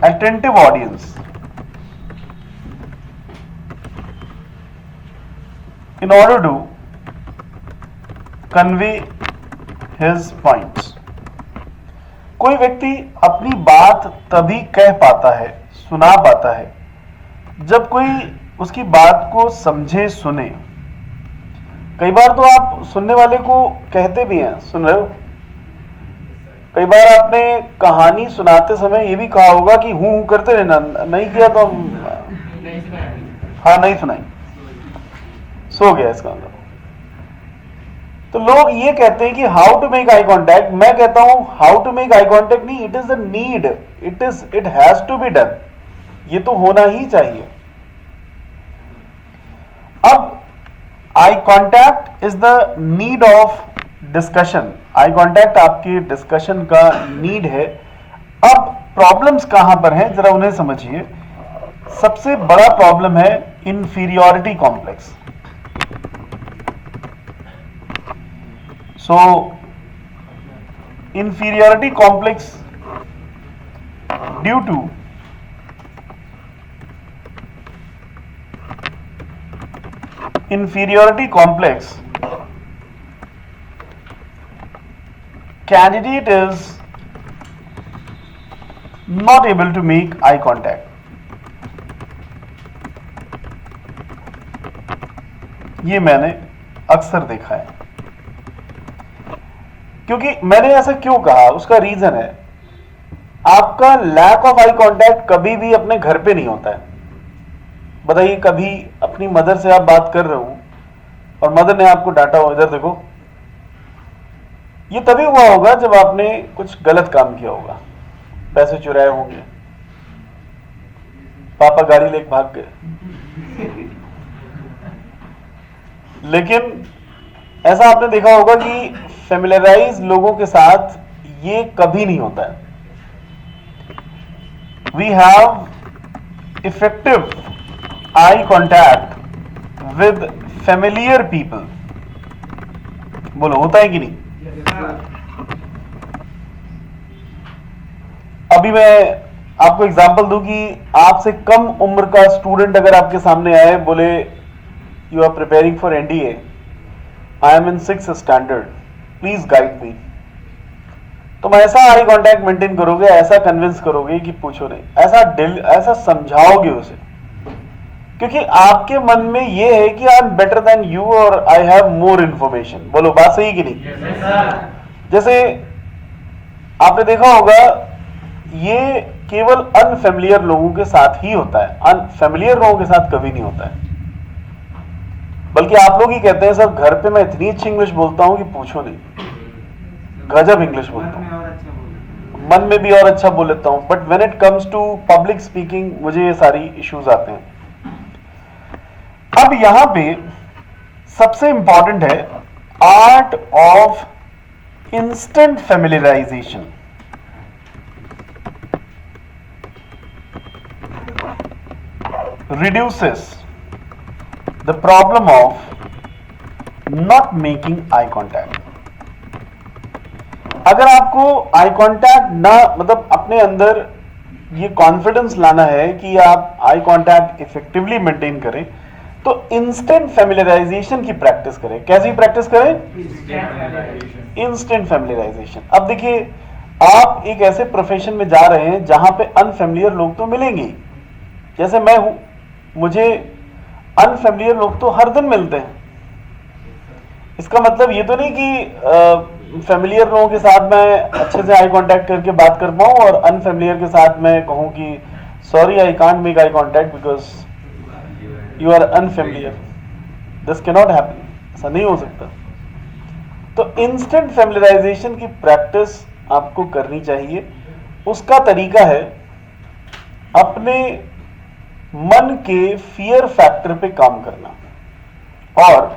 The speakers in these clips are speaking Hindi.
attentive audience in order to convey his points. कोई व्यक्ति अपनी बात तभी कह पाता है, सुना पाता है, जब कोई उसकी बात को समझे, सुने. कई बार तो आप सुनने वाले को कहते भी हैं, सुन रहे हो. कई बार आपने कहानी सुनाते समय ये भी कहा होगा कि हूं करते रहना, नहीं किया तो हाँ नहीं सुनाई, सो गया इसका मतलब. तो लोग ये कहते हैं कि how to make eye contact. मैं कहता हूं how to make eye contact नहीं, it is a need, it has to be done. ये तो होना ही चाहिए. अब eye contact is the need of discussion. Eye contact आपकी डिस्कशन का नीड है. अब प्रॉब्लम्स कहां पर हैं जरा उन्हें समझिए. सबसे बड़ा प्रॉब्लम है inferiority complex. So inferiority complex due to inferiority complex, candidate is not able to make eye contact. ये मैंने अक्सर देखा है. क्योंकि मैंने ऐसा क्यों कहा, उसका रीजन है आपका लैक ऑफ आई कांटेक्ट कभी भी अपने घर पे नहीं होता है. बताइए, कभी अपनी मदर से आप बात कर रहे हो और मदर ने आपको डांटा हो, इधर देखो, ये तभी हुआ होगा जब आपने कुछ गलत काम किया होगा, पैसे चुराए होंगे, पापा गाड़ी लेके भाग गए. लेकिन ऐसा आपने देखा होगा कि फेमिलियराइज लोगों के साथ ये कभी नहीं होता है. We have effective eye contact with familiar people. बोलो, होता है कि नहीं? अभी मैं आपको एग्जांपल दूं कि आपसे कम उम्र का स्टूडेंट अगर आपके सामने आए, बोले you are preparing for NDA, I am in 6th standard, please guide me. तुम ऐसा आई कांटेक्ट मेंटेन करोगे, ऐसा कन्विंस करोगे कि पूछो नहीं, ऐसा समझाओगे उसे, क्योंकि आपके मन में ये है कि I am better than you और आई हैव मोर इंफॉर्मेशन. बोलो, बात सही कि नहीं? जैसे आपने देखा होगा, ये केवल अनफेमिलियर लोगों के साथ ही होता है, अनफेमिलियर लोगों के साथ कभी नहीं होता है. बल्कि आप लोग ही कहते हैं सर, घर पे मैं इतनी अच्छी इंग्लिश बोलता हूं कि पूछो नहीं, गजब इंग्लिश बोलता हूं, मन में भी और अच्छा बोल लेता हूं, but when it comes to public speaking मुझे ये सारी इश्यूज आते हैं. अब यहां पे सबसे इंपॉर्टेंट है art of instant familiarization. Reduces the problem of not making eye contact. अगर आपको आई कॉन्टैक्ट ना, मतलब अपने अंदर ये कॉन्फिडेंस लाना है कि आप आई कॉन्टैक्ट इफेक्टिवली मेंटेन करें, तो इंस्टेंट फेमिलियराइजेशन की प्रैक्टिस करें. कैसी प्रैक्टिस करें? इंस्टेंट फेमिलियराइजेशन. अब देखिए, आप एक ऐसे प्रोफेशन में जा रहे हैं जहां पे अनफेमिलियर लोग तो मिलेंगे. जैसे मैं हूं, मुझे अनफेमिलियर लोग तो हर दिन मिलते हैं. इसका मतलब ये तो नहीं कि फेमिलियर लोगों के साथ मैं अच्छे से आई कांटेक्ट करके बात कर पाऊं और अनफेमिलियर के साथ मैं कहूं कि sorry I can't make eye contact because you are unfamiliar. This can not happen. ऐसा नहीं हो सकता. तो इंस्टेंट फेमिलियराइजेशन की प्रैक्टिस आपको करनी चाहिए. उसका तरीका है अपने मन के फियर फैक्टर पे काम करना. और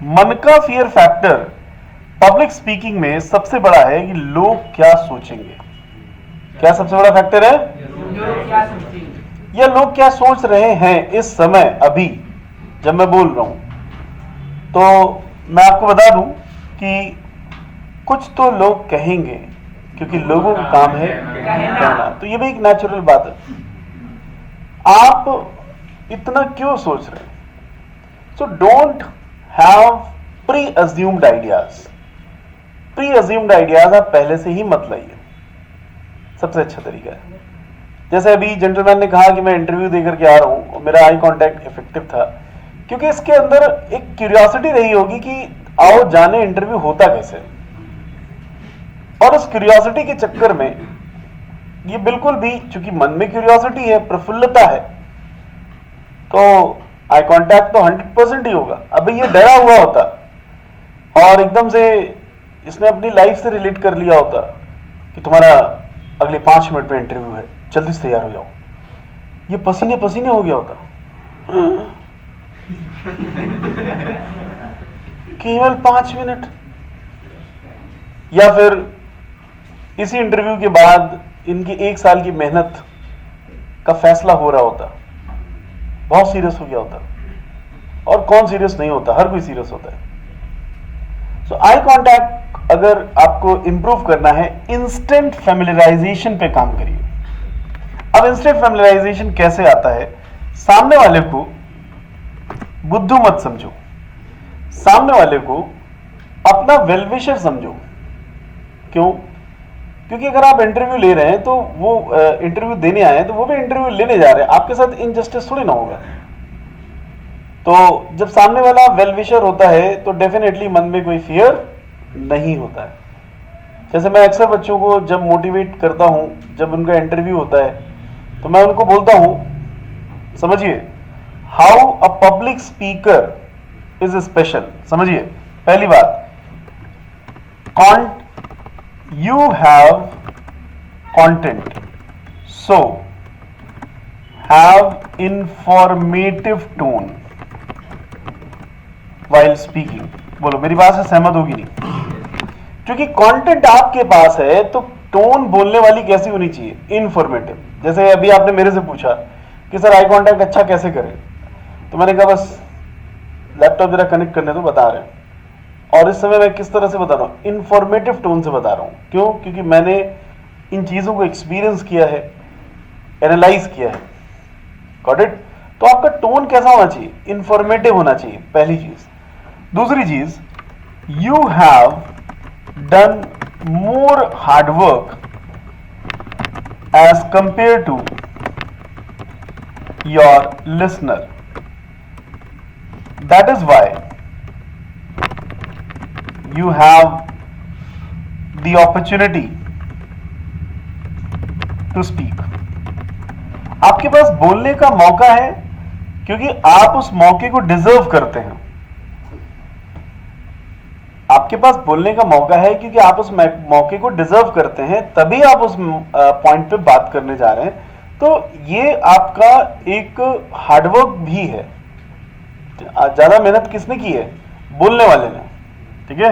मन का फियर फैक्टर पब्लिक स्पीकिंग में सबसे बड़ा है कि लोग क्या सोचेंगे. क्या सबसे बड़ा फैक्टर है? या लोग क्या सोच रहे हैं इस समय, अभी जब मैं बोल रहा हूं. तो मैं आपको बता दूं कि कुछ तो लोग कहेंगे क्योंकि लोगों का काम है कहना। तो ये भी एक नेचुरल बात है। आप इतना क्यों सोच रहे हैं? So don't have pre assumed ideas. Pre assumed ideas आप पहले से ही मत लाइए, सबसे अच्छा तरीका है। जैसे अभी जेंटलमैन ने कहा कि मैं इंटरव्यू देकर के आ रहा हूं और मेरा आई कांटेक्ट इफेक्टिव था, क्योंकि इसके अंदर एक क्यूरियोसिटी रही होगी कि आओ जाने इंटरव्यू होता कैसे, और उस क्यूरियोसिटी के चक्कर में ये बिल्कुल भी, चूंकि मन में क्यूरियोसिटी है, प्रफुल्लता है, तो आई कांटेक्ट तो 100% ही होगा। अभी ये डरा हुआ होता और एकदम से इसने अपनी लाइफ से रिलेट कर लिया होता कि तुम्हारा अगले 5 मिनट में इंटरव्यू है, जल्दी से तैयार हो जाओ, ये पसीने पसीने हो गया होता। केवल 5 मिनट। या फिर इसी इंटरव्यू के बाद इनकी 1 साल की मेहनत का फैसला हो रहा होता, बहुत सीरियस हो गया होता। और कौन सीरियस नहीं होता, हर कोई सीरियस होता है। सो आई कांटेक्ट अगर आपको इंप्रूव करना है, इंस्टेंट फैमिलियराइजेशन पे काम करिए। अब इंस्टेंट फैमिलियराइजेशन कैसे आता है? सामने वाले को बुद्धू मत समझो, सामने वाले को अपना वेलविशर समझो। क्यों? क्योंकि अगर आप इंटरव्यू ले रहे हैं तो वो इंटरव्यू देने आए हैं, तो वो भी इंटरव्यू लेने जा रहे हैं, आपके साथ इनजस्टिस थोड़ी ना होगा। तो जब सामने वाला वेलविशर होता है तो डेफिनेटली मन में कोई फियर नहीं होता है। जैसे मैं अक्सर बच्चों को जब मोटिवेट करता हूं, जब उनका इंटरव्यू होता है, तो मैं उनको बोलता हूं, समझिए, how a public speaker is special. समझिए, पहली बात, you have content, so have informative tone while speaking। बोलो, मेरी बात से सहमत होगी नहीं? क्योंकि कंटेंट आपके पास है तो टोन बोलने वाली कैसी होनी चाहिए? इंफॉर्मेटिव। जैसे अभी आपने मेरे से पूछा कि सर आई कांटेक्ट अच्छा कैसे करें, तो मैंने कहा बस लैपटॉप जरा कनेक्ट करने तो बता रहे हैं। और इस समय मैं किस तरह से बता रहा हूं? इंफॉर्मेटिव टोन से बता रहा हूं। क्यों? क्योंकि मैंने इन चीजों को एक्सपीरियंस किया है, एनालाइज किया है। Got it? तो आपका टोन कैसा होना चाहिए? इंफॉर्मेटिव होना चाहिए, पहली चीज। दूसरी चीज, you have done more hard work as compare to your listener, that is why you have the opportunity to speak। आपके पास बोलने का मौका है क्योंकि आप उस मौके को डिजर्व करते हैं। आपके पास बोलने का मौका है क्योंकि आप उस मौके को डिजर्व करते हैं, तभी आप उस पॉइंट पे बात करने जा रहे हैं। तो ये आपका एक हार्डवर्क भी है। ज्यादा मेहनत किसने की है? बोलने वाले ने। ठीक है?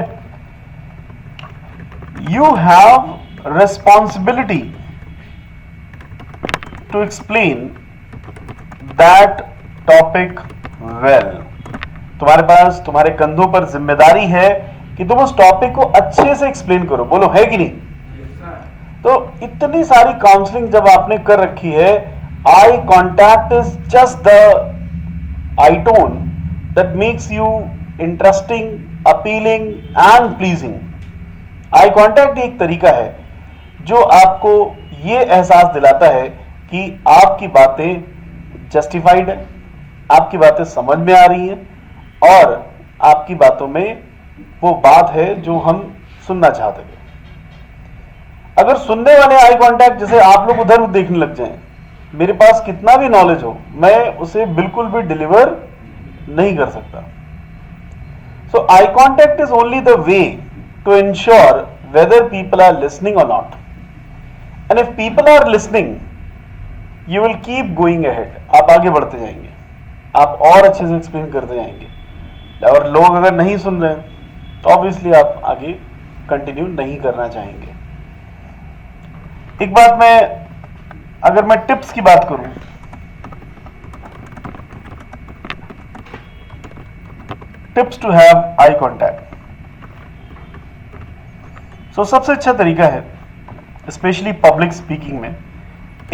You have responsibility to explain that topic well. तुम्हारे पास, तुम्हारे कंधों पर जिम्मेदारी है कि तुम उस टॉपिक को अच्छे से एक्सप्लेन करो। बोलो, है कि नहीं? तो इतनी सारी काउंसलिंग जब आपने कर रखी है, आई contact is just the I tone that makes you interesting, appealing and pleasing. Eye contact एक तरीका है जो आपको ये एहसास दिलाता है कि आपकी बातें जस्टिफाइड है, आपकी बातें समझ में आ रही हैं और आपकी बातों में वो बात है जो हम सुनना चाहते थे। अगर सुनने वाले आई कांटेक्ट, जैसे आप लोग उधर देखने लग जाएं, मेरे पास कितना भी नॉलेज हो, मैं उसे बिल्कुल भी डिलीवर नहीं कर सकता। So eye contact is only the way to ensure whether people are listening or not. And if people are listening, you will keep going ahead. आप आगे बढ़ते जाएंगे, आप और अच्छे से एक्सप्लेन करते जाएंगे। और लोग अगर नहीं सुन रहे हैं तो ऑब्वियसली आप आगे कंटिन्यू नहीं करना चाहेंगे। एक बात अगर मैं टिप्स की बात करूं, tips to have eye contact. So सबसे अच्छा तरीका है स्पेशली पब्लिक स्पीकिंग में,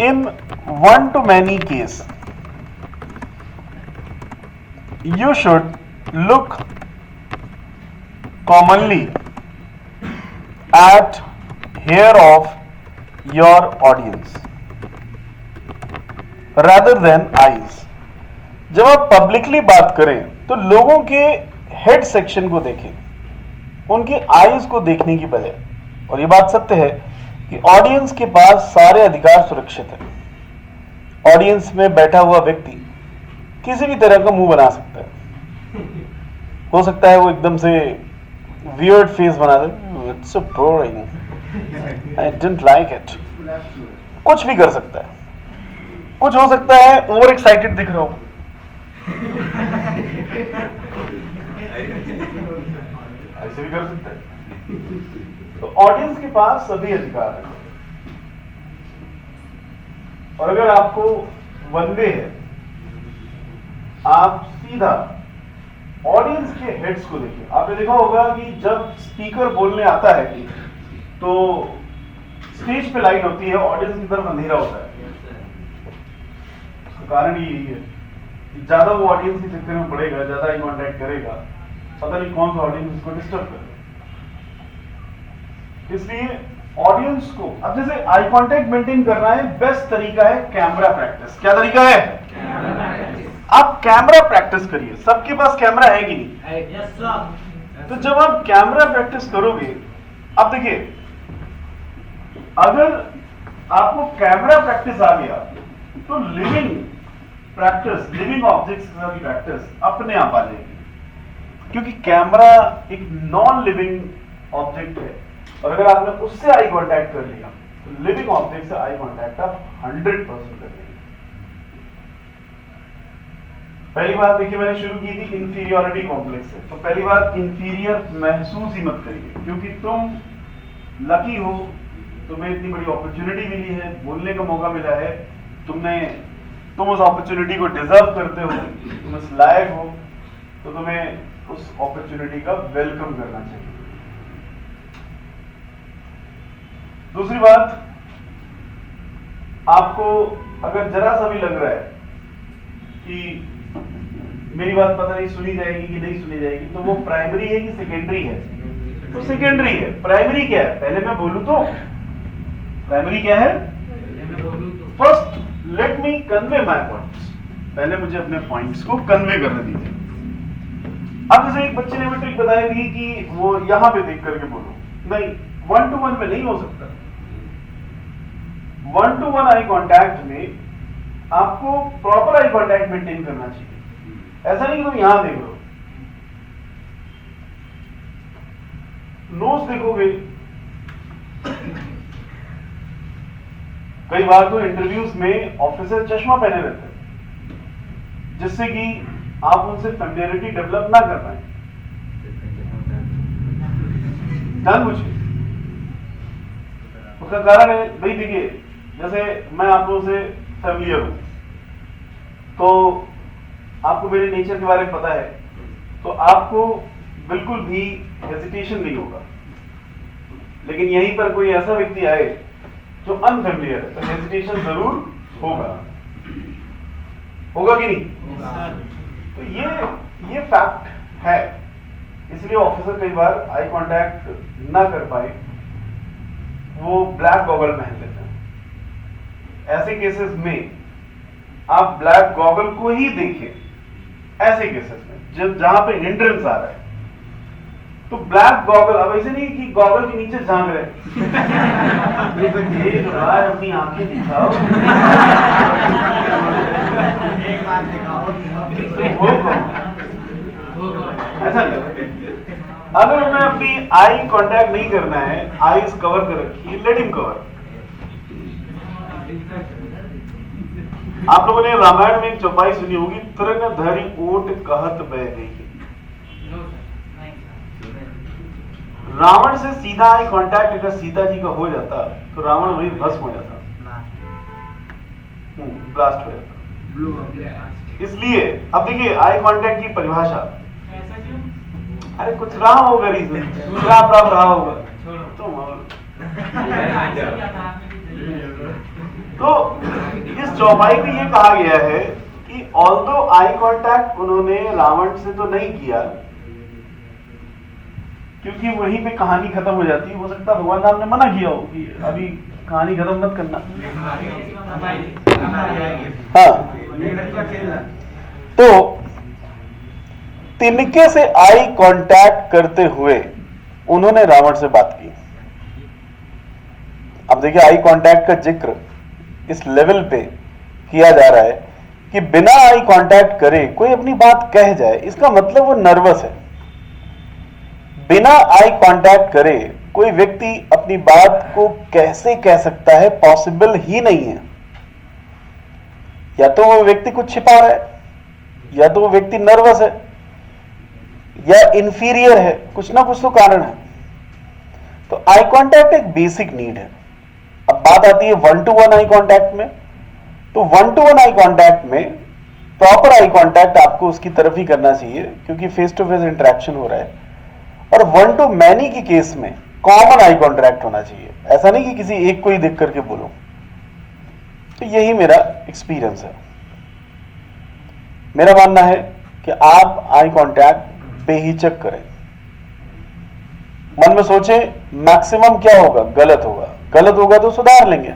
in one to many case you should look commonly at hair of your audience rather than eyes. जब आप पब्लिकली बात करें तो लोगों के हेड सेक्शन को देखें, उनके आईज को देखने की बजाय। और ये बात सत्य है कि ऑडियंस के पास सारे अधिकार सुरक्षित है। ऑडियंस में बैठा हुआ व्यक्ति किसी भी तरह का मुंह बना सकता है। हो सकता है वो एकदम से वियर्ड फेस बना दे, it's so boring, I didn't like it, कुछ भी कर सकता है। कुछ हो सकता है ओवर एक्साइटेड दिख रहा हो, ऐसे भी कर सकता है। तो ऑडियंस के पास सभी अधिकार है। और अगर आपको वन वे है, आप सीधा ऑडियंस के हेड्स को देखिए। आपने देखा होगा कि जब स्पीकर बोलने आता है तो स्टेज पे लाइट होती है, ऑडियंस की तरफ अंधेरा होता है। उसका कारण यही है कि ज्यादा वो ऑडियंस के चक्कर में पड़ेगा, ज्यादा आई कॉन्टैक्ट करेगा, पता नहीं कौन सा ऑडियंस उसको डिस्टर्ब करेगा। इसलिए ऑडियंस को अब जैसे आई कॉन्टैक्ट मेंटेन करना है, बेस्ट तरीका है कैमरा प्रैक्टिस। क्या तरीका है? आप कैमरा प्रैक्टिस करिए। सबके पास कैमरा है कि नहीं? Yes sir. तो जब आप कैमरा प्रैक्टिस करोगे, अब देखिए, अगर आपको कैमरा प्रैक्टिस आ गया तो लिविंग प्रैक्टिस, लिविंग ऑब्जेक्ट्स की प्रैक्टिस अपने आप आ जाएगी, क्योंकि कैमरा एक नॉन लिविंग ऑब्जेक्ट है। और अगर आपने उससे आई कांटेक्ट कर लिया तो लिविंग ऑब्जेक्ट से आई कांटेक्ट आप 100% कर लेंगे। पहली बात देखिए, मैंने शुरू की थी इंफीरियरिटी कॉम्प्लेक्स से। तो पहली बात, इंफीरियर महसूस ही मत करिए, क्योंकि तुम लकी हो, तुम्हें इतनी बड़ी अपॉर्चुनिटी मिली है, बोलने का मौका मिला है, तुम उस अपॉर्चुनिटी को डिजर्व करते हो, तुम इस लायक हो, तो तुम्हें उस अपॉर्चुनिटी का वेलकम करना चाहिए। दूसरी बात, आपको अगर जरा सा भी लग रहा है कि मेरी बात पता नहीं सुनी जाएगी कि नहीं सुनी जाएगी, तो वो प्राइमरी है कि सेकेंडरी है? तो सेकेंडरी है। प्राइमरी क्या है? पहले मैं बोलूं तो प्राइमरी क्या है? First let me convey my points. पहले मुझे अपने पॉइंट्स को कन्वे करने दीजिए। अब जैसे एक बच्चे ने हमें ट्रिक बताई थी कि वो यहां पे देख करके बोलो, नहीं, 1 to 1 में नहीं हो सकता। 1 to 1 आई कांटेक्ट में आपको प्रॉपर आई कांटेक्ट मेंटेन करना चाहिए। ऐसा नहीं कि तुम यहां देख लो, नोज देखोगे। कई बार तो इंटरव्यूज में ऑफिसर चश्मा पहने रहते हैं, जिससे कि आप उनसे फैमिलियरिटी डेवलप ना कर पाए, जानबूझे। उसका कारण है, भाई देखिए, जैसे मैं आप लोगों से फैमिलियर हूं, तो आपको मेरे नेचर के बारे में पता है, तो आपको बिल्कुल भी हेजिटेशन नहीं होगा। लेकिन यहीं पर कोई ऐसा व्यक्ति आए जो अनफेमिलियर है, तो हेजिटेशन जरूर होगा कि नहीं? तो ये फैक्ट है। इसलिए ऑफिसर कई बार आई कांटेक्ट ना कर पाए, वो ब्लैक गॉगल पहन लेते हैं। ऐसे केसेस में आप ब्लैक गॉगल को ही देखिए। ऐसे केसेस में जहां पे हिंड्रेंस आ रहा है, तो ब्लैक गॉगल, अब ऐसे नहीं कि गॉगल के नीचे झांक रहे ये अपनी आंखें दिखाओ, एक बात दिखाओ, ऐसा नहीं। अगर हमें अपनी आई कांटेक्ट नहीं करना है, आईज कवर कर रखिए, लेट हिम कवर। आप लोगों ने रामायण में एक चौपाई सुनी होगी, तृणधारी ऊंट कहत बह गई। रावण से सीधा आई कांटेक्ट अगर सीता जी का हो जाता तो रावण वही भस्म हो जाता, ब्लास्ट हो जाता। इसलिए अब देखिए, आई कांटेक्ट की परिभाषा, अरे कुछ रहा होगा रीजन, रहा होगा, तो इस चौपाई में ये कहा गया है कि ऑल्दो आई कांटेक्ट उन्होंने रावण से तो नहीं किया, क्योंकि वहीं पे कहानी खत्म हो जाती है। हो सकता है भगवान राम ने मना किया हो कि अभी कहानी खत्म मत करना। हाँ, तो तिनके से आई कांटेक्ट करते हुए उन्होंने रावण से बात की। अब देखिए, आई कांटेक्ट का जिक्र इस लेवल पे किया जा रहा है कि बिना आई कांटेक्ट करे कोई अपनी बात कह जाए, इसका मतलब वो नर्वस है। बिना आई कांटेक्ट करे कोई व्यक्ति अपनी बात को कैसे कह सकता है, पॉसिबल ही नहीं है। या तो वो व्यक्ति कुछ छिपा रहा है, या तो वो व्यक्ति नर्वस है, या इंफीरियर है, कुछ ना कुछ तो कारण है। तो आई कांटेक्ट एक बेसिक नीड है। अब बात आती है 1-to-1 आई कांटेक्ट में। तो 1-to-1 आई कांटेक्ट में प्रॉपर आई कांटेक्ट आपको उसकी तरफ ही करना चाहिए, क्योंकि फेस टू फेस इंटरेक्शन हो रहा है। और 1-to-many के केस में कॉमन आई कांटेक्ट होना चाहिए, ऐसा नहीं कि किसी एक को ही देख करके बोलो। तो यही मेरा एक्सपीरियंस है। मेरा मानना है कि आप आई कांटेक्ट बेहिचक करें। मन में सोचें मैक्सिमम क्या होगा, गलत होगा, गलत होगा तो सुधार लेंगे,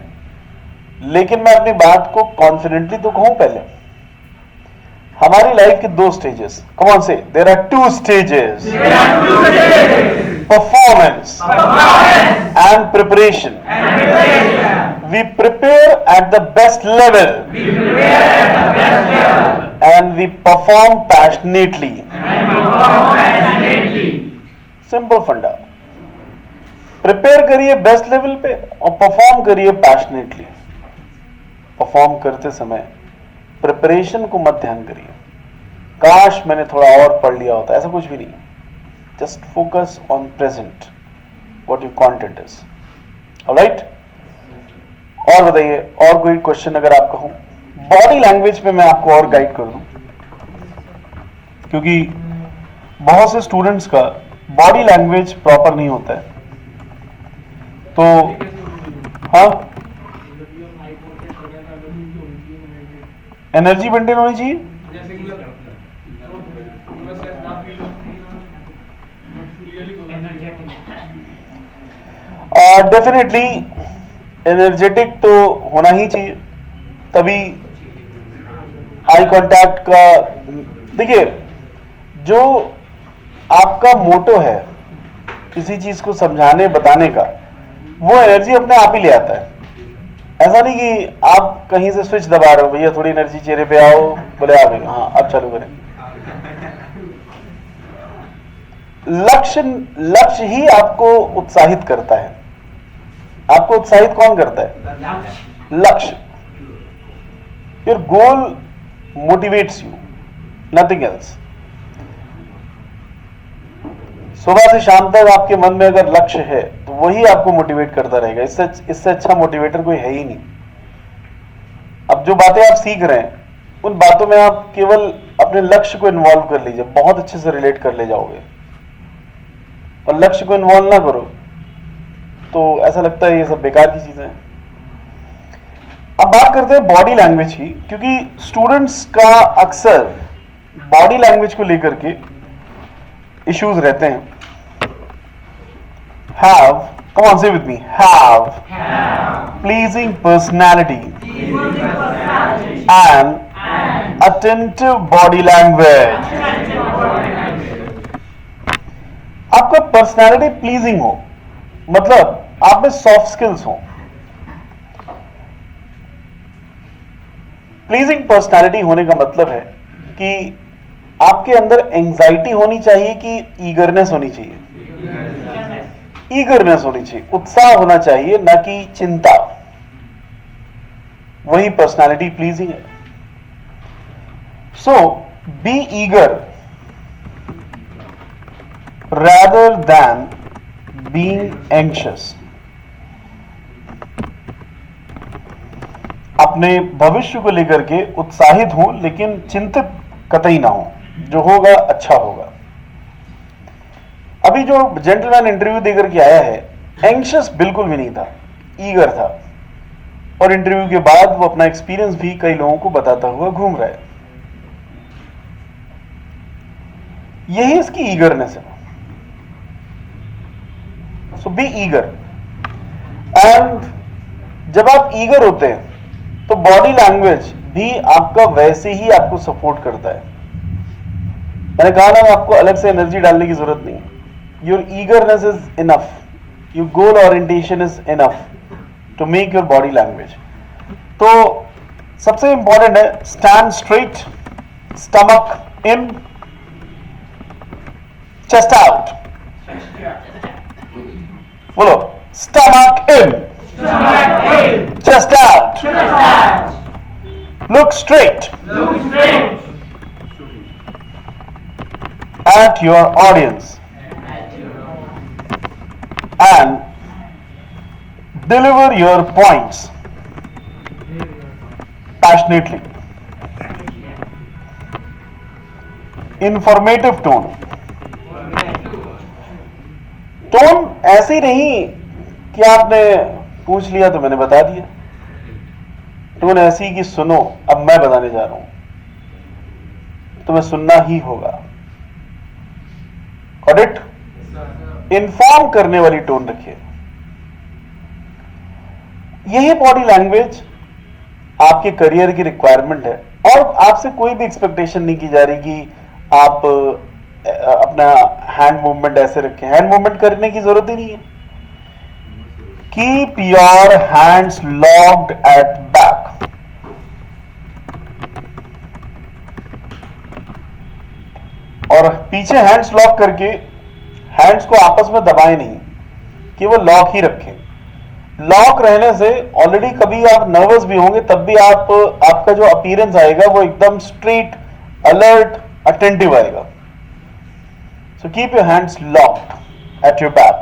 लेकिन मैं अपनी बात को कॉन्फिडेंटली तो कहूं। पहले हमारी लाइफ के 2 स्टेजेस, कम ऑन से, there are 2 stages, performance and preparation. We prepare at the best level and we perform passionately. Simple funda. Prepare करिए बेस्ट लेवल पे और परफॉर्म करिए पैशनेटली। परफॉर्म करते समय प्रिपरेशन को मत ध्यान करिए, काश मैंने थोड़ा और पढ़ लिया होता, ऐसा कुछ भी नहीं। Just focus on present, what your content is. Alright, और बताइए, और कोई क्वेश्चन अगर आपका हो? बॉडी लैंग्वेज पे मैं आपको और गाइड कर दूं, क्योंकि बहुत से स्टूडेंट्स का बॉडी लैंग्वेज प्रॉपर नहीं होता है। तो हाँ, एनर्जी मेंटेन होनी चाहिए। डेफिनेटली एनर्जेटिक तो होना ही चाहिए, तभी आई कांटेक्ट का। देखिए, जो आपका मोटो है किसी चीज को समझाने बताने का, वो एनर्जी अपने आप ही ले आता है। ऐसा नहीं कि आप कहीं से स्विच दबा रहे हो, भैया थोड़ी एनर्जी चेहरे पे आओ, बोले आ गई, हाँ अब चालू करें। लक्ष्य ही आपको उत्साहित करता है। आपको उत्साहित कौन करता है? लक्ष्य। Your goal motivates you, nothing else. सुबह से शाम तक आपके मन में अगर लक्ष्य है तो वही आपको मोटिवेट करता रहेगा। इससे अच्छा मोटिवेटर कोई है ही नहीं। अब जो बातें आप सीख रहे हैं, उन बातों में आप केवल अपने लक्ष्य को इन्वॉल्व कर लीजिए, बहुत अच्छे से रिलेट कर ले जाओगे। और लक्ष्य को इन्वॉल्व ना करो तो ऐसा लगता है ये सब बेकार की चीजें हैं। अब बात करते हैं बॉडी लैंग्वेज की, क्योंकि स्टूडेंट्स का अक्सर बॉडी लैंग्वेज को लेकर के इश्यूज रहते हैं। Have, come on, say with me. Have pleasing personality and attentive body language. आपका पर्सनैलिटी प्लीजिंग हो, मतलब आप में सॉफ्ट स्किल्स हो। प्लीजिंग पर्सनैलिटी होने का मतलब है कि आपके अंदर एंजाइटी होनी चाहिए कि ईगरनेस होनी चाहिए? ईगरनेस होनी चाहिए, उत्साह होना चाहिए, ना कि चिंता। वही पर्सनैलिटी प्लीजिंग है। So be eager rather than being anxious. अपने भविष्य को लेकर के उत्साहित हो, लेकिन चिंतित कतई ना हो। जो होगा अच्छा होगा। अभी जो जेंटलमैन इंटरव्यू देकर के आया है, एंग्शियस बिल्कुल भी नहीं था, ईगर था, और इंटरव्यू के बाद वो अपना एक्सपीरियंस भी कई लोगों को बताता हुआ घूम रहा है। यही इसकी ईगरनेस है। So be eager. एंड जब आप ईगर होते हैं तो बॉडी लैंग्वेज भी आपका वैसे ही आपको सपोर्ट करता है। मैंने कहा ना, आपको अलग से एनर्जी डालने की जरूरत नहीं है। Your eagerness is enough, your goal orientation is enough to make your body language. तो सबसे इंपॉर्टेंट है stand straight, stomach in, chest out. बोलो, stomach in, chest out, look straight at your audience and deliver your points passionately. Informative tone. Tone ऐसे ही नहीं कि आपने पूछ लिया तो मैंने बता दिया। टोन ऐसी कि सुनो, अब मैं बताने जा रहा हूं, तुम्हें सुनना ही होगा। Got it? इन्फॉर्म करने वाली टोन रखिए। यही बॉडी लैंग्वेज आपके करियर की रिक्वायरमेंट है, और आपसे कोई भी एक्सपेक्टेशन नहीं की जा रही कि आप अपना हैंड मूवमेंट ऐसे रखें। हैंड मूवमेंट करने की जरूरत ही नहीं है। Keep your hands locked at back. और पीछे हैंड्स लॉक करके हैंड्स को आपस में दबाएं नहीं, केवल लॉक ही रखें। लॉक रहने से ऑलरेडी कभी आप नर्वस भी होंगे, तब भी आपका जो अपीयरेंस आएगा वो एकदम स्ट्रेट, अलर्ट, अटेंटिव आएगा। So keep your hands locked at your back.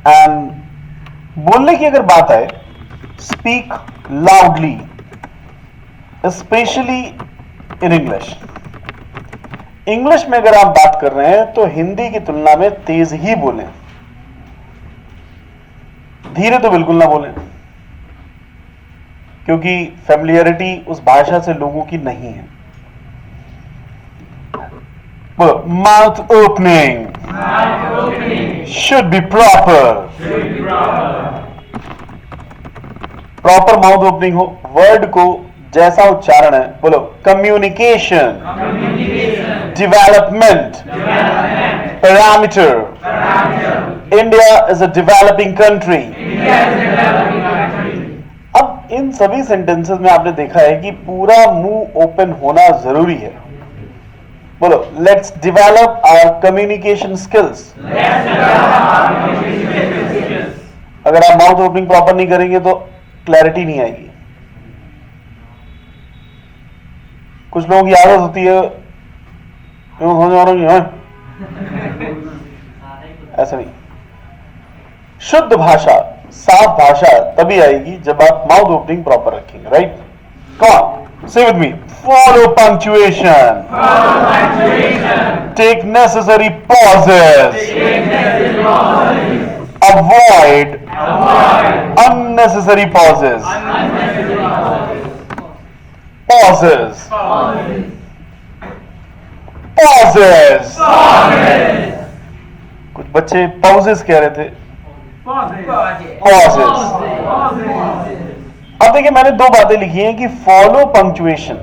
And बोलने की अगर बात आए, speak loudly, especially in English. English में अगर आप बात कर रहे हैं तो हिंदी की तुलना में तेज ही बोलें, धीरे तो बिल्कुल ना बोलें, क्योंकि फैमिलियरिटी उस भाषा से लोगों की नहीं है। Mouth opening should be proper. Proper mouth opening हो, वर्ड को जैसा उच्चारण है, बोलो communication, development, parameter. India is a developing country. अब इन सभी सेंटेंसेस में आपने देखा है कि पूरा मुंह ओपन होना जरूरी है। बोलो, let's develop our communication skills. अगर आप माउथ ओपनिंग प्रॉपर नहीं करेंगे तो क्लैरिटी नहीं आएगी। कुछ लोगों की आदत होती है ऐसा नहीं। शुद्ध भाषा, साफ भाषा तभी आएगी जब आप माउथ ओपनिंग प्रॉपर रखेंगे। राइट? कौन? Say with me. Follow punctuation. Take necessary pauses. Avoid unnecessary pauses. Pauses. Pauses. कुछ बच्चे pauses कह रहे थे। Pauses. अब देखिए, मैंने दो बातें लिखी हैं कि फॉलो पंक्चुएशन।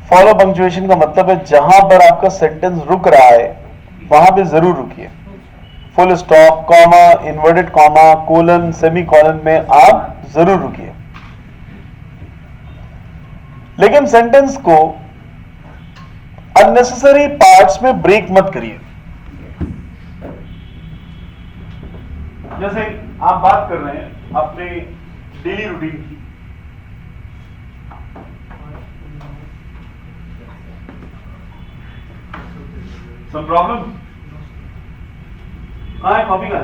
फॉलो पंक्चुएशन का मतलब है जहां पर आपका सेंटेंस रुक रहा है वहां पे जरूर रुकिए। Full stop, comma, inverted comma, colon, semi colon में आप जरूर रुकिए, लेकिन सेंटेंस को अननेसेसरी पार्ट्स में ब्रेक मत करिए। जैसे आप बात कर रहे हैं अपने डेली रूटीन की, सम प्रॉब्लम? कहाँ है कॉपी? का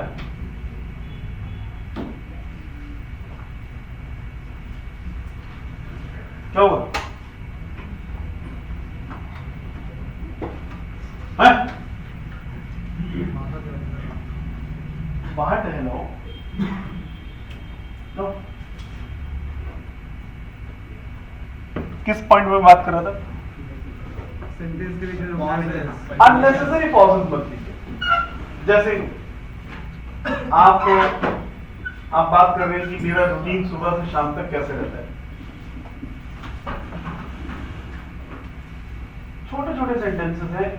क्या हुआ? किस पॉइंट में बात कर रहा था? सेंटेंस के लिए pauses. अननेसेसरी पॉजेस मत लीजिए। जैसे आप बात कर रहे हैं कि मेरा रूटीन सुबह से शाम तक कैसे रहता है। छोटे छोटे सेंटेंसेस हैं,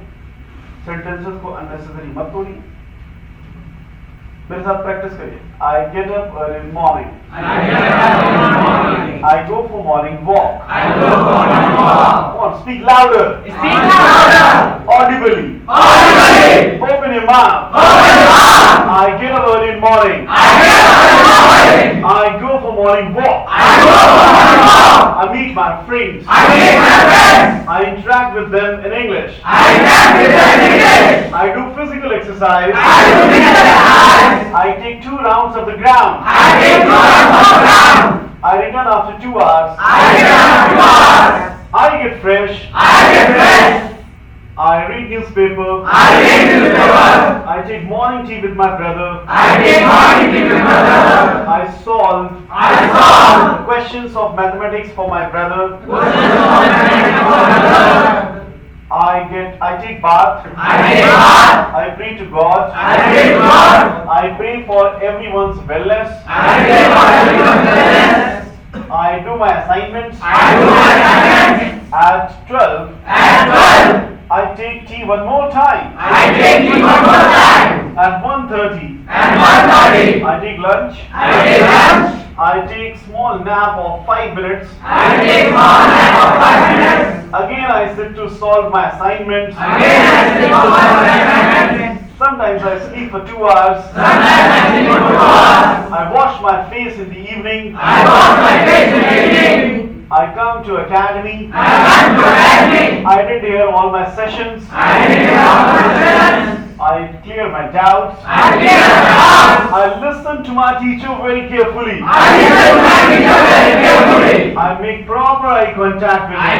सेंटेंसेस को अननेसेसरी मत तोड़िए। मेरे साथ प्रैक्टिस करिए। I get up early in morning, I go for morning walk, और speak louder, audibly, open your mouth. I get up early in morning. I go for morning walk. I meet my friends. I interact with them in English. I do physical exercise. I take 2 rounds of the ground. I return after 2 hours. I get fresh. I read newspaper. I take morning tea with my brother. I solve questions of mathematics for my brother. I take bath. I pray to God. I pray for everyone's wellness. I do my assignments. At 12, I take tea one more time. At 1:30, I take lunch. I take small nap of 5 minutes. Again I sit to solve my assignments. Sometimes I sleep for 2 hours. I wash my face in the evening. I come to academy. I did hear all my sessions. I clear my doubts. I listen to my teacher very carefully. I make proper eye contact with him.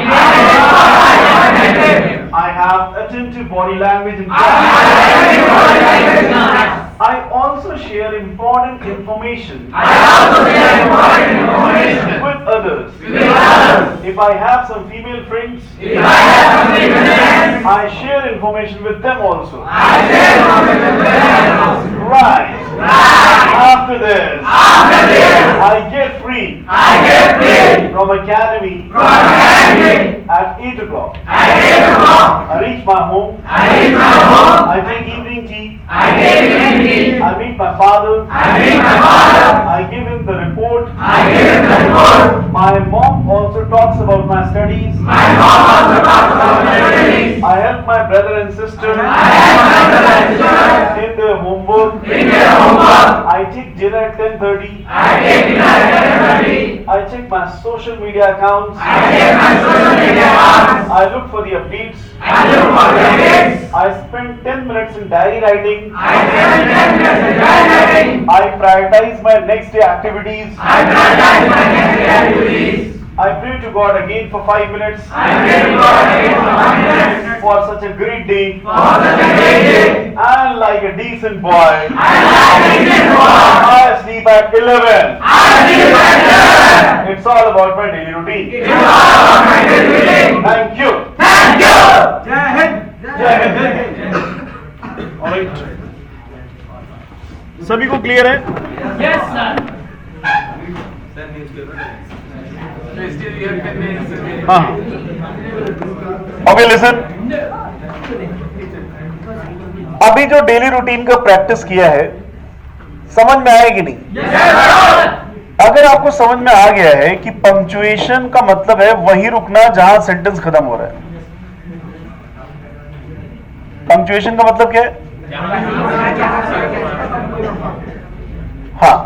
I have attentive body language in class. I also share important information with others. If I have some female friends, I share information with them also. Right. After this, I get free from academy at 8 o'clock. I reach my home. I take evening tea. I meet my father. I give him the report. My mom also talks about my studies. I help my brother and sister in their homework. I take dinner at 10:30. I check my social media accounts. I look for the updates. I spend 10 minutes in diary writing. I prioritize my next day activities. I pray to God again for 5 minutes for such a great day. And like a decent boy, I sleep at 11. It's all about my daily routine. Thank you. जय हिंद. जय हिंद. Alright. सभी को क्लियर है? Yes, sir. हाँ. Okay, listen. अभी जो डेली रूटीन का प्रैक्टिस किया है, समझ में आएगी नहीं? अगर आपको समझ में आ गया है कि पंक्चुएशन का मतलब है वहीं रुकना जहां सेंटेंस खत्म हो रहा है। पंक्चुएशन का मतलब क्या है? हाँ,